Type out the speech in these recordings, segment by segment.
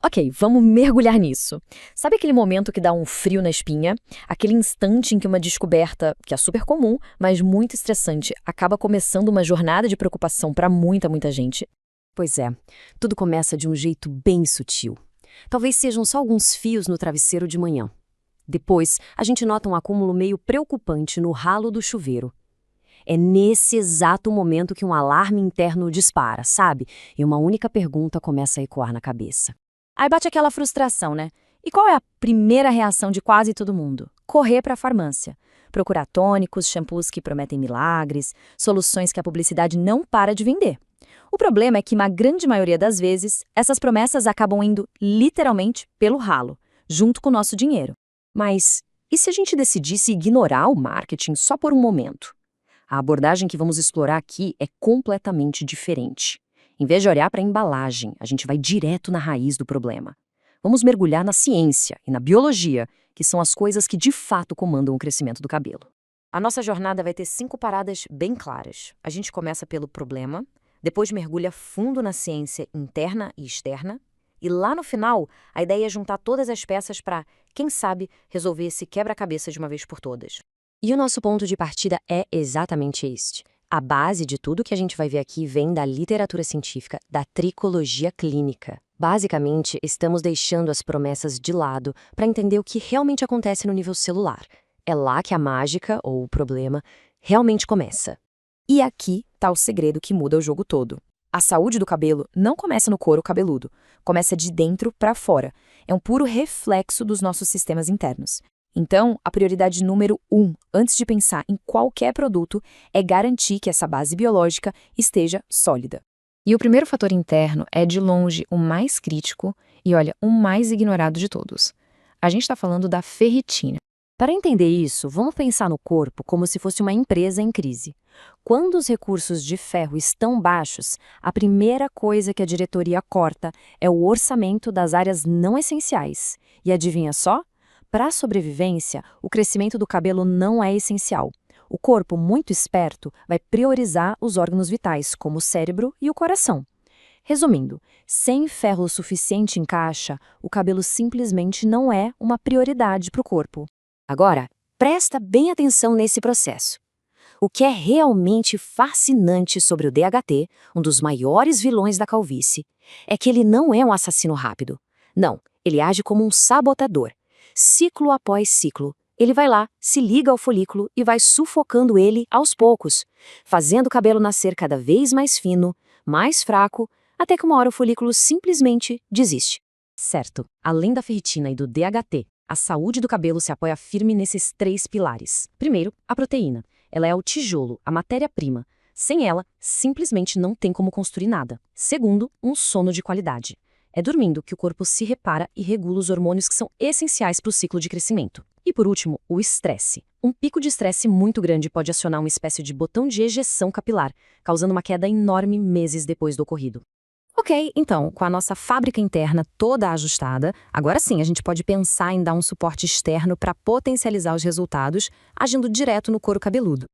Ok, vamos mergulhar nisso. Sabe aquele momento que dá um frio na espinha? Aquele instante em que uma descoberta, que é super comum, mas muito estressante, acaba começando uma jornada de preocupação para muita gente? Pois é, tudo começa de um jeito bem sutil. Talvez sejam só alguns fios no travesseiro de manhã. Depois, a gente nota um acúmulo meio preocupante no ralo do chuveiro. É nesse exato momento que um alarme interno dispara, sabe? E uma única pergunta começa a ecoar na cabeça. Aí bate aquela frustração, né? E qual é a primeira reação de quase todo mundo? Correr para a farmácia. Procurar tônicos, shampoos que prometem milagres, soluções que a publicidade não para de vender. O problema é que, na grande maioria das vezes, essas promessas acabam indo literalmente pelo ralo, junto com o nosso dinheiro. Mas e se a gente decidisse ignorar o marketing só por um momento? A abordagem que vamos explorar aqui é completamente diferente. Em vez de olhar para a embalagem, a gente vai direto na raiz do problema. Vamos mergulhar na ciência e na biologia, que são as coisas que de fato comandam o crescimento do cabelo. A nossa jornada vai ter 5 paradas bem claras. A gente começa pelo problema, depois mergulha fundo na ciência interna e externa, e lá no final, a ideia é juntar todas as peças para, quem sabe, resolver esse quebra-cabeça de uma vez por todas. E o nosso ponto de partida é exatamente este. A base de tudo que a gente vai ver aqui vem da literatura científica, da tricologia clínica. Basicamente, estamos deixando as promessas de lado para entender o que realmente acontece no nível celular. É lá que a mágica, ou o problema, realmente começa. E aqui está o segredo que muda o jogo todo. A saúde do cabelo não começa no couro cabeludo, começa de dentro para fora. É um puro reflexo dos nossos sistemas internos. Então, a prioridade número 1, antes de pensar em qualquer produto, é garantir que essa base biológica esteja sólida. E o primeiro fator interno é, de longe, o mais crítico e, olha, o mais ignorado de todos. A gente está falando da ferritina. Para entender isso, vamos pensar no corpo como se fosse uma empresa em crise. Quando os recursos de ferro estão baixos, a primeira coisa que a diretoria corta é o orçamento das áreas não essenciais. E adivinha só? Para a sobrevivência, o crescimento do cabelo não é essencial. O corpo, muito esperto, vai priorizar os órgãos vitais, como o cérebro e o coração. Resumindo, sem ferro suficiente em caixa, o cabelo simplesmente não é uma prioridade para o corpo. Agora, presta bem atenção nesse processo. O que é realmente fascinante sobre o DHT, um dos maiores vilões da calvície, é que ele não é um assassino rápido. Não, ele age como um sabotador. Ciclo após ciclo, ele vai lá, se liga ao folículo e vai sufocando ele aos poucos, fazendo o cabelo nascer cada vez mais fino, mais fraco, até que uma hora o folículo simplesmente desiste. Certo, além da ferritina e do DHT, a saúde do cabelo se apoia firme nesses 3 pilares. Primeiro, a proteína. Ela é o tijolo, a matéria-prima. Sem ela, simplesmente não tem como construir nada. Segundo, um sono de qualidade. É dormindo que o corpo se repara e regula os hormônios que são essenciais para o ciclo de crescimento. E por último, o estresse. Um pico de estresse muito grande pode acionar uma espécie de botão de ejeção capilar, causando uma queda enorme meses depois do ocorrido. Ok, então, com a nossa fábrica interna toda ajustada, agora sim a gente pode pensar em dar um suporte externo para potencializar os resultados, agindo direto no couro cabeludo.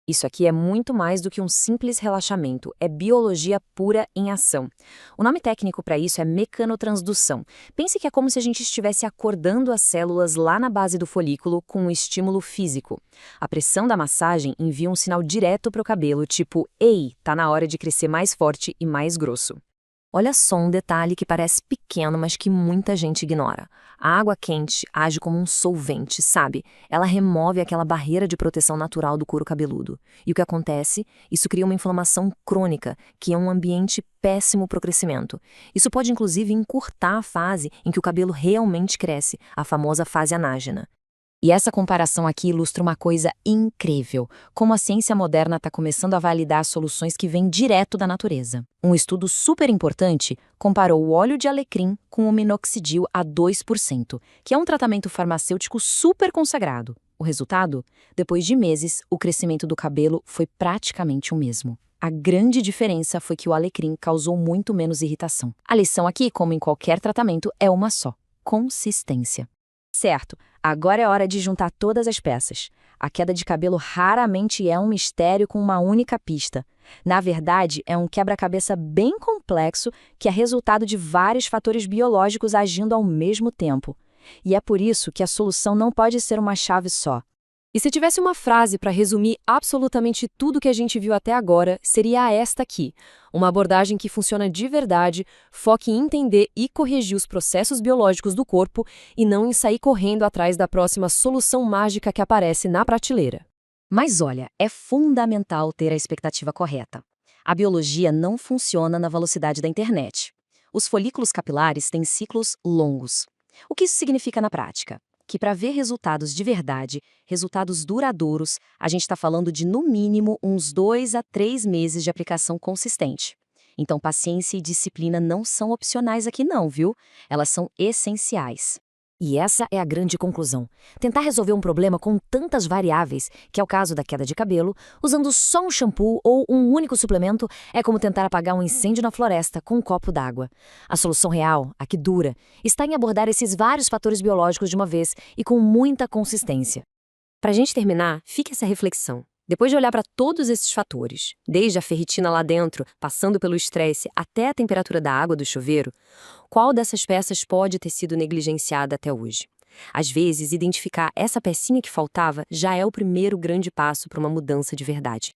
Isso aqui é muito mais do que um simples relaxamento, é biologia pura em ação. O nome técnico para isso é mecanotransdução. Pense que é como se a gente estivesse acordando as células lá na base do folículo com um estímulo físico. A pressão da massagem envia um sinal direto para o cabelo, tipo, ei, tá na hora de crescer mais forte e mais grosso. Olha só um detalhe que parece pequeno, mas que muita gente ignora. A água quente age como um solvente, sabe? Ela remove aquela barreira de proteção natural do couro cabeludo. E o que acontece? Isso cria uma inflamação crônica, que é um ambiente péssimo para o crescimento. Isso pode, inclusive, encurtar a fase em que o cabelo realmente cresce, a famosa fase anágena. E essa comparação aqui ilustra uma coisa incrível, como a ciência moderna está começando a validar soluções que vêm direto da natureza. Um estudo super importante comparou o óleo de alecrim com o minoxidil a 2%, que é um tratamento farmacêutico super consagrado. O resultado? Depois de meses, o crescimento do cabelo foi praticamente o mesmo. A grande diferença foi que o alecrim causou muito menos irritação. A lição aqui, como em qualquer tratamento, é uma só: consistência. Certo, agora é hora de juntar todas as peças. A queda de cabelo raramente é um mistério com uma única pista. Na verdade, é um quebra-cabeça bem complexo que é resultado de vários fatores biológicos agindo ao mesmo tempo. E é por isso que a solução não pode ser uma chave só. E se tivesse uma frase para resumir absolutamente tudo que a gente viu até agora, seria esta aqui: uma abordagem que funciona de verdade, foque em entender e corrigir os processos biológicos do corpo e não em sair correndo atrás da próxima solução mágica que aparece na prateleira. Mas olha, é fundamental ter a expectativa correta. A biologia não funciona na velocidade da internet. Os folículos capilares têm ciclos longos. O que isso significa na prática? Que para ver resultados de verdade, resultados duradouros, a gente está falando de no mínimo uns 2 a 3 meses de aplicação consistente. Então, paciência e disciplina não são opcionais aqui não, viu? Elas são essenciais. E essa é a grande conclusão. Tentar resolver um problema com tantas variáveis, que é o caso da queda de cabelo, usando só um shampoo ou um único suplemento, é como tentar apagar um incêndio na floresta com um copo d'água. A solução real, a que dura, está em abordar esses vários fatores biológicos de uma vez e com muita consistência. Para a gente terminar, fica essa reflexão. Depois de olhar para todos esses fatores, desde a ferritina lá dentro, passando pelo estresse até a temperatura da água do chuveiro, qual dessas peças pode ter sido negligenciada até hoje? Às vezes, identificar essa pecinha que faltava já é o primeiro grande passo para uma mudança de verdade.